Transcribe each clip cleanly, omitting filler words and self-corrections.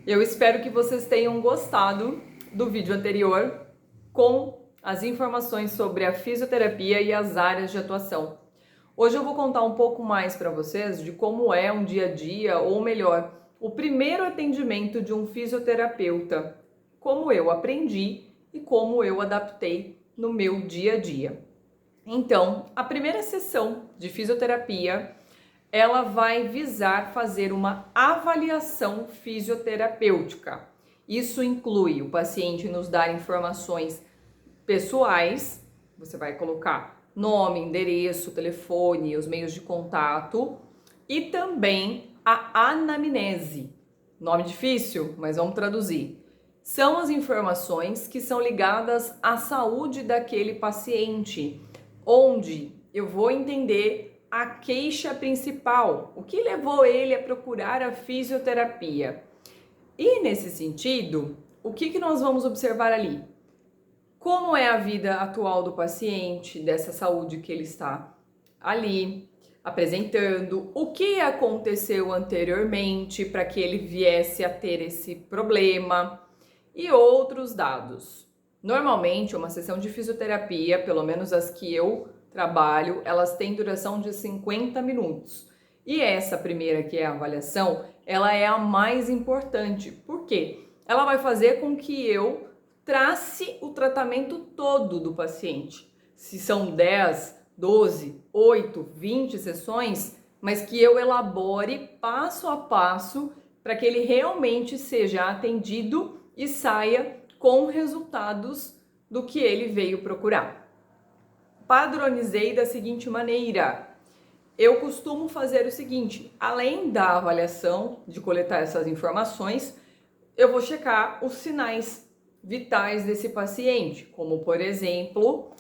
Eu espero que vocês tenham gostado do vídeo anterior com as informações sobre a fisioterapia e as áreas de atuação. Hoje eu vou contar um pouco mais para vocês de como é um dia a dia, ou melhor, o primeiro atendimento de um fisioterapeuta, como eu aprendi e como eu adaptei no meu dia a dia. Então, a primeira sessão de fisioterapia, ela vai visar fazer uma avaliação fisioterapêutica. Isso inclui o paciente nos dar informações pessoais, você vai colocar nome, endereço, telefone, os meios de contato, e também a anamnese. Nome difícil, mas vamos traduzir. São as informações que são ligadas à saúde daquele paciente, onde eu vou entender a queixa principal, o que levou ele a procurar a fisioterapia. E nesse sentido, o que nós vamos observar ali? Como é a vida atual do paciente, dessa saúde que ele está ali apresentando, o que aconteceu anteriormente para que ele viesse a ter esse problema e outros dados. Normalmente, uma sessão de fisioterapia, pelo menos as que eu trabalho, elas têm duração de 50 minutos. E essa primeira, que é a avaliação, ela é a mais importante. Por quê? Ela vai fazer com que eu trace o tratamento todo do paciente. Se são 10, 12, 8, 20 sessões, mas que eu elabore passo a passo para que ele realmente seja atendido e saia com resultados do que ele veio procurar. Padronizei da seguinte maneira: eu costumo fazer o seguinte, além da avaliação, de coletar essas informações, eu vou checar os sinais vitais desse paciente, como por exemplo,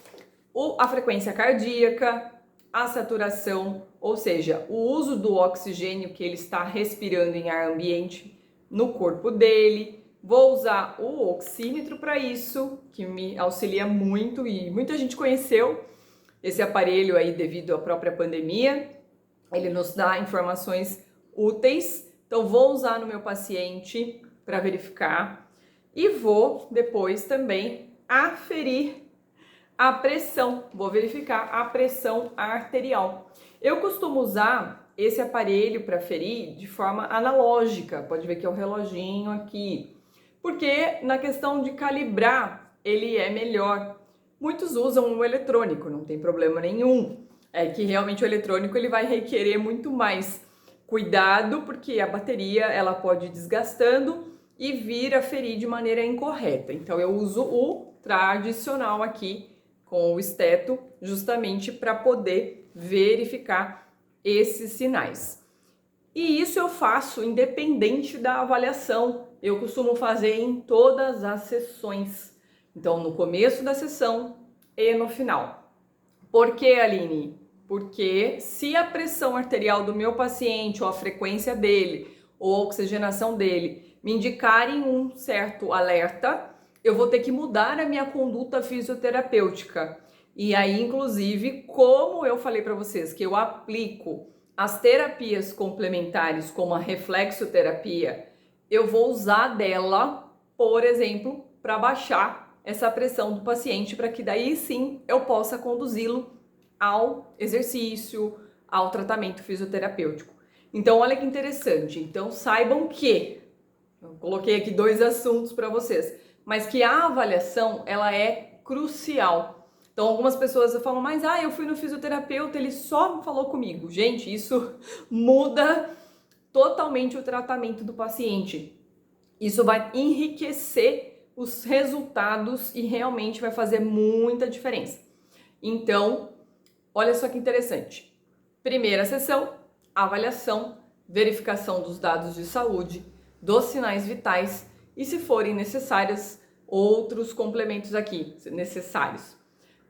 a frequência cardíaca, a saturação, ou seja, o uso do oxigênio que ele está respirando em ar ambiente no corpo dele. Vou usar o oxímetro para isso, que me auxilia muito e muita gente conheceu esse aparelho aí devido à própria pandemia. Ele nos dá informações úteis, então vou usar no meu paciente para verificar. E vou depois também aferir a pressão, vou verificar a pressão arterial. Eu costumo usar esse aparelho para aferir de forma analógica, pode ver que é o reloginho aqui, porque na questão de calibrar ele é melhor. Muitos usam o eletrônico, não tem problema nenhum, é que realmente o eletrônico ele vai requerer muito mais cuidado, porque a bateria ela pode ir desgastando e vir a ferir de maneira incorreta. Então eu uso o tradicional aqui com o esteto, justamente para poder verificar esses sinais. E isso eu faço independente da avaliação. Eu costumo fazer em todas as sessões. Então no começo da sessão e no final. Por que, Aline? Porque se a pressão arterial do meu paciente, ou a frequência dele, ou a oxigenação dele me indicarem um certo alerta, eu vou ter que mudar a minha conduta fisioterapêutica. E aí, inclusive, como eu falei para vocês, que eu aplico as terapias complementares, como a reflexoterapia, eu vou usar dela, por exemplo, para baixar essa pressão do paciente, para que daí sim eu possa conduzi-lo ao exercício, ao tratamento fisioterapêutico. Então, olha que interessante. Então, saibam que eu coloquei aqui 2 assuntos para vocês, mas que a avaliação ela é crucial. Então, algumas pessoas falam, mas eu fui no fisioterapeuta, ele só falou comigo. Gente, isso muda totalmente o tratamento do paciente. Isso vai enriquecer os resultados e realmente vai fazer muita diferença. Então, olha só que interessante. Primeira sessão, avaliação, verificação dos dados de saúde, dos sinais vitais e, se forem necessários, outros complementos aqui necessários.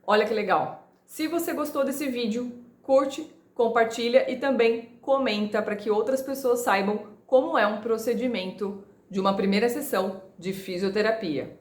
Olha que legal! Se você gostou desse vídeo, curte, compartilha e também comenta para que outras pessoas saibam como é um procedimento de uma primeira sessão de fisioterapia.